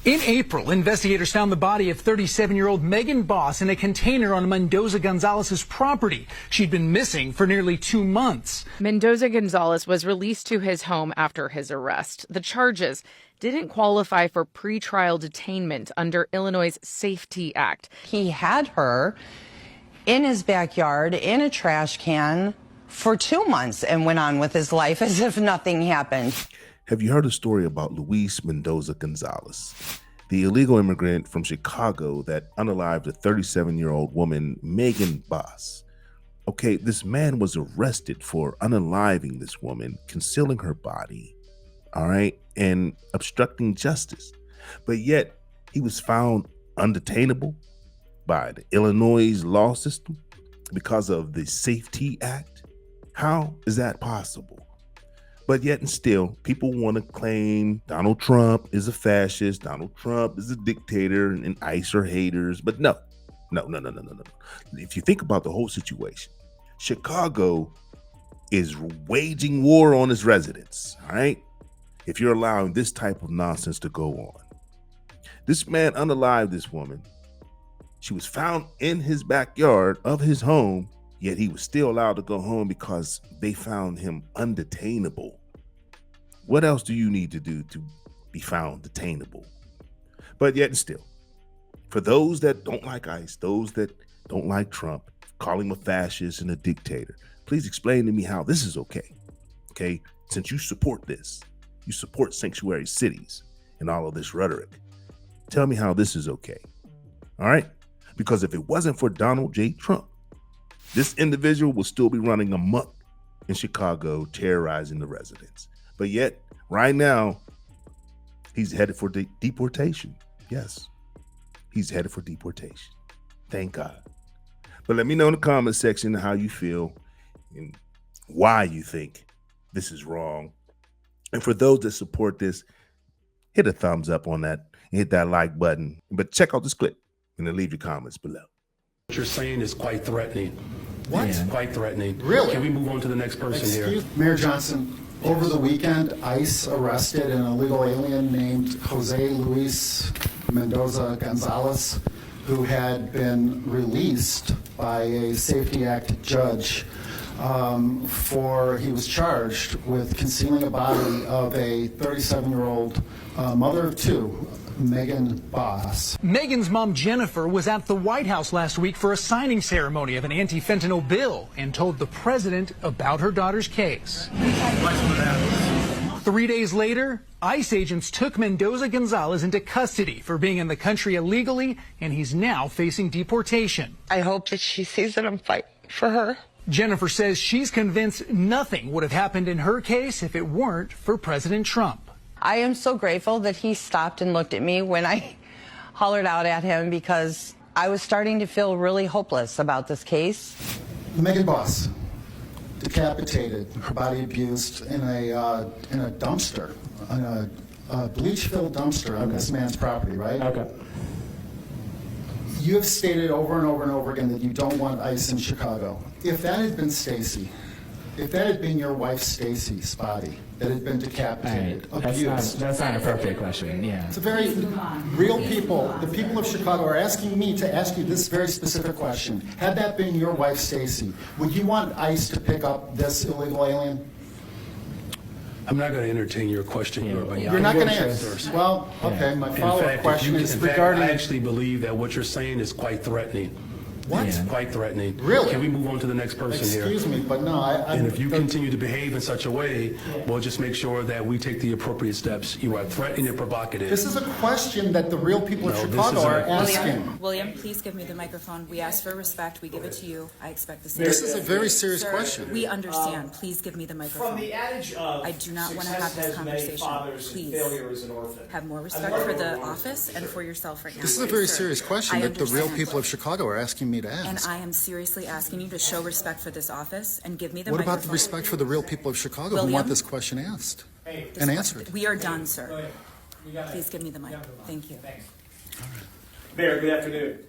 In April, investigators found the body of 37-year-old Megan Boss in a container on Mendoza-Gonzalez's property. She'd been missing for nearly 2 months. Mendoza-Gonzalez was released to his home after his arrest. The charges didn't qualify for pretrial detainment under Illinois' Safety Act. He had her in his backyard in a trash can for 2 months and went on with his life as if nothing happened. Have you heard a story about Luis Mendoza-Gonzalez, the illegal immigrant from Chicago that unalived a 37-year-old woman, Megan Boss? Okay, this man was arrested for unaliving this woman, concealing her body, all right, and obstructing justice. But yet he was found undetainable by the Illinois law system because of the Safety Act. How is that possible? But yet and still, people want to claim Donald Trump is a fascist, Donald Trump is a dictator, and ICE are haters. But no. If you think about the whole situation, Chicago is waging war on its residents, all right? If you're allowing this type of nonsense to go on. This man unalived this woman. She was found in his backyard of his home, yet he was still allowed to go home because they found him undetainable. What else do you need to do to be found detainable? But yet and still, for those that don't like ICE, those that don't like Trump, calling him a fascist and a dictator, please explain to me how this is okay. Okay, since you support this, you support sanctuary cities and all of this rhetoric. Tell me how this is okay. All right? Because if it wasn't for Donald J. Trump, this individual will still be running amok in Chicago, terrorizing the residents. But yet, right now, he's headed for deportation. Yes, he's headed for deportation. Thank God. But let me know in the comment section how you feel and why you think this is wrong. And for those that support this, hit a thumbs up on that and hit that like button. But check out this clip and then leave your comments below. What you're saying is quite threatening. What? It's quite threatening. Really? Can we move on to the next person here? Mayor Johnson, over the weekend, ICE arrested an illegal alien named Jose Luis Mendoza Gonzalez, who had been released by a Safety Act judge he was charged with concealing a body of a 37-year-old mother of two, Megan Boss. Megan's mom, Jennifer, was at the White House last week for a signing ceremony of an anti-fentanyl bill and told the president about her daughter's case. 3 days later, ICE agents took Mendoza-Gonzalez into custody for being in the country illegally, and he's now facing deportation. I hope that she sees that I'm fighting for her. Jennifer says she's convinced nothing would have happened in her case if it weren't for President Trump. I am so grateful that he stopped and looked at me when I hollered out at him because I was starting to feel really hopeless about this case. Megan Boss, decapitated, her body abused in a dumpster, in a bleach-filled dumpster on this man's property, right? Okay. You have stated over and over and over again that you don't want ICE in Chicago. If that had been Stacy, if that had been your wife Stacy's body that had been decapitated, abused. That's not an appropriate question, yeah. It's a very real people, the people of Chicago are asking me to ask you this very specific question. Had that been your wife Stacy, would you want ICE to pick up this illegal alien? I'm not going to entertain your question. You're not going to answer. Well, okay, my follow-up question is regarding... I actually believe that what you're saying is quite threatening. What? It's quite threatening. Really? Can we move on to the next person here? Excuse me, but no, And if you continue to behave in such a way, we'll just make sure that we take the appropriate steps. You are threatening and provocative. This is a question that the real people of Chicago are asking. William, please give me the microphone. We ask for respect. We give it to you. I expect the same. This is a very serious question. We understand. Please give me the microphone. From the adage of I do not want to have this conversation. Please have more respect for the office and for yourself right now. This is a very serious question that the real people of Chicago are asking me to ask. And I am seriously asking you to show respect for this office and give me the microphone. What about the respect for the real people of Chicago who want this question asked and answered? We are done, sir. Please give me the mic. Thank you. Mayor, good afternoon.